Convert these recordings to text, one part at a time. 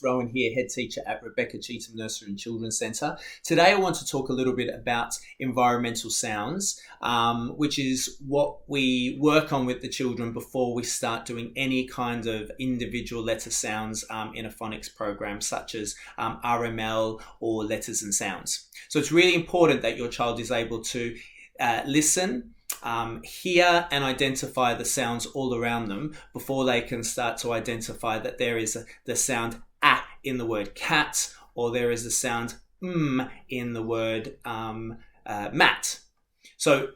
Rowan here, head teacher at Rebecca Cheetham Nursery and Children's Centre. Today I want to talk a little bit about environmental sounds, which is what we work on with the children before we start doing any kind of individual letter sounds in a phonics program, such as RML or letters and sounds. So it's really important that your child is able to listen, hear and identify the sounds all around them before they can start to identify that there is the sound "a" in the word cat, or there is the sound in the word mat. So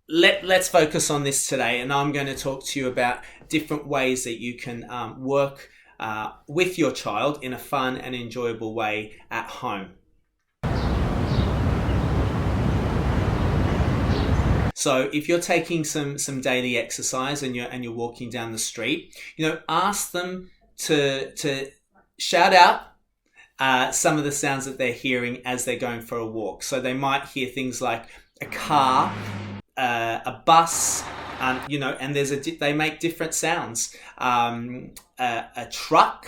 let's focus on this today, and I'm going to talk to you about different ways that you can work with your child in a fun and enjoyable way at home. So if you're taking some daily exercise and you're walking down the street, ask them to shout out some of the sounds that they're hearing as they're going for a walk. So they might hear things like a car, a bus, and they make different sounds. A truck,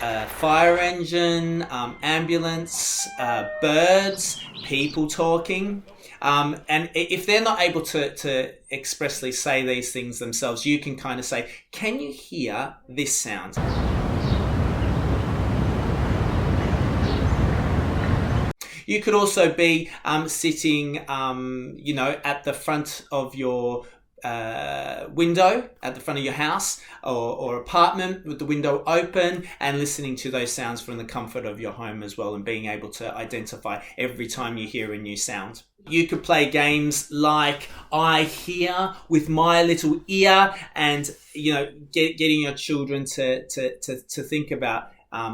a fire engine, ambulance, birds, people talking. And if they're not able to expressly say these things themselves, you can kind of say, can you hear this sound? You could also be sitting, at the front of your window at the front of your house or apartment with the window open and listening to those sounds from the comfort of your home as well, and being able to identify every time you hear a new sound. You could play games like I hear with my little ear, and getting your children to think about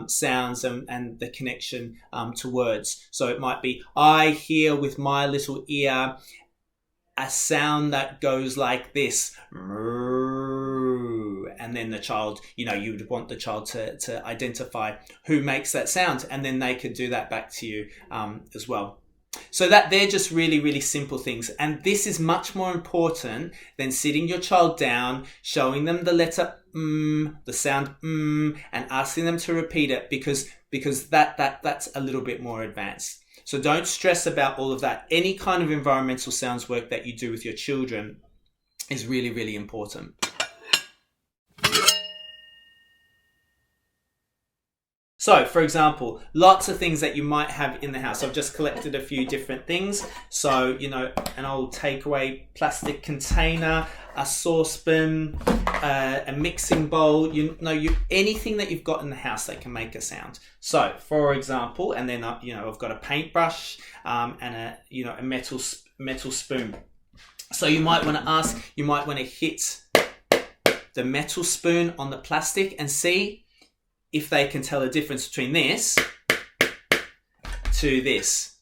sounds and the connection to words. So it might be I hear with my little ear a sound that goes like this, and then the child, you would want the child to identify who makes that sound, and then they could do that back to you as well. So that they're just really, really simple things. And this is much more important than sitting your child down, showing them the letter the sound and asking them to repeat it, because that's a little bit more advanced. So don't stress about all of that. Any kind of environmental sounds work that you do with your children is really, really important. So, for example, lots of things that you might have in the house. I've just collected a few different things. So, an old takeaway plastic container, a saucepan, a mixing bowl, anything that you've got in the house that can make a sound. So, for example, and then I've got a paintbrush and a metal spoon. So you might want to hit the metal spoon on the plastic and see if they can tell the difference between this to this.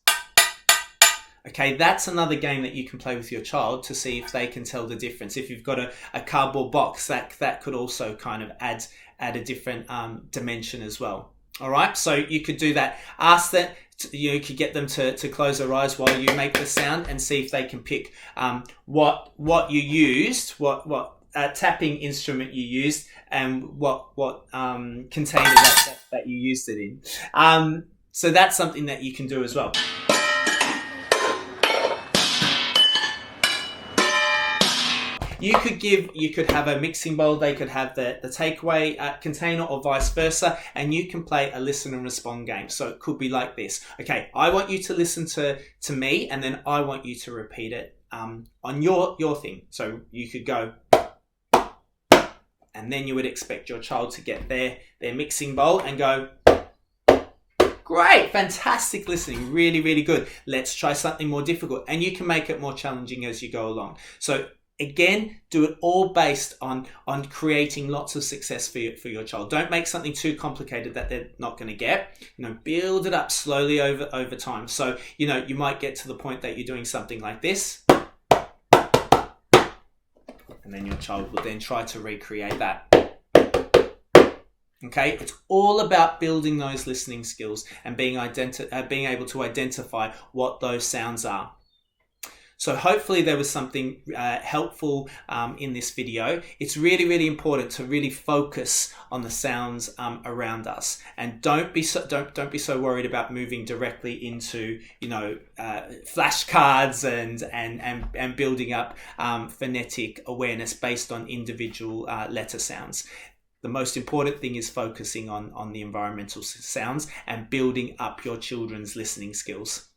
Okay, that's another game that you can play with your child to see if they can tell the difference. If you've got a cardboard box, that could also kind of add a different dimension as well. All right, so you could do that. Ask that, you could get them to close their eyes while you make the sound and see if they can pick what you used, what tapping instrument you used, and what container that you used it in. So that's something that you can do as well. You could have a mixing bowl, they could have the takeaway container, or vice versa, and you can play a listen and respond game. So it could be like this. Okay, I want you to listen to me, and then I want you to repeat it on your thing. So you could go, and then you would expect your child to get their mixing bowl and go, great, fantastic listening, really, really good. Let's try something more difficult. And you can make it more challenging as you go along. So again, do it all based on creating lots of success for your child. Don't make something too complicated that they're not going to get. Build it up slowly over time. So, you might get to the point that you're doing something like this, and then your child will then try to recreate that. Okay, it's all about building those listening skills and being able to identify what those sounds are. So hopefully there was something helpful in this video. It's really, really important to really focus on the sounds around us, and don't be so worried about moving directly into flashcards and building up phonetic awareness based on individual letter sounds. The most important thing is focusing on the environmental sounds and building up your children's listening skills.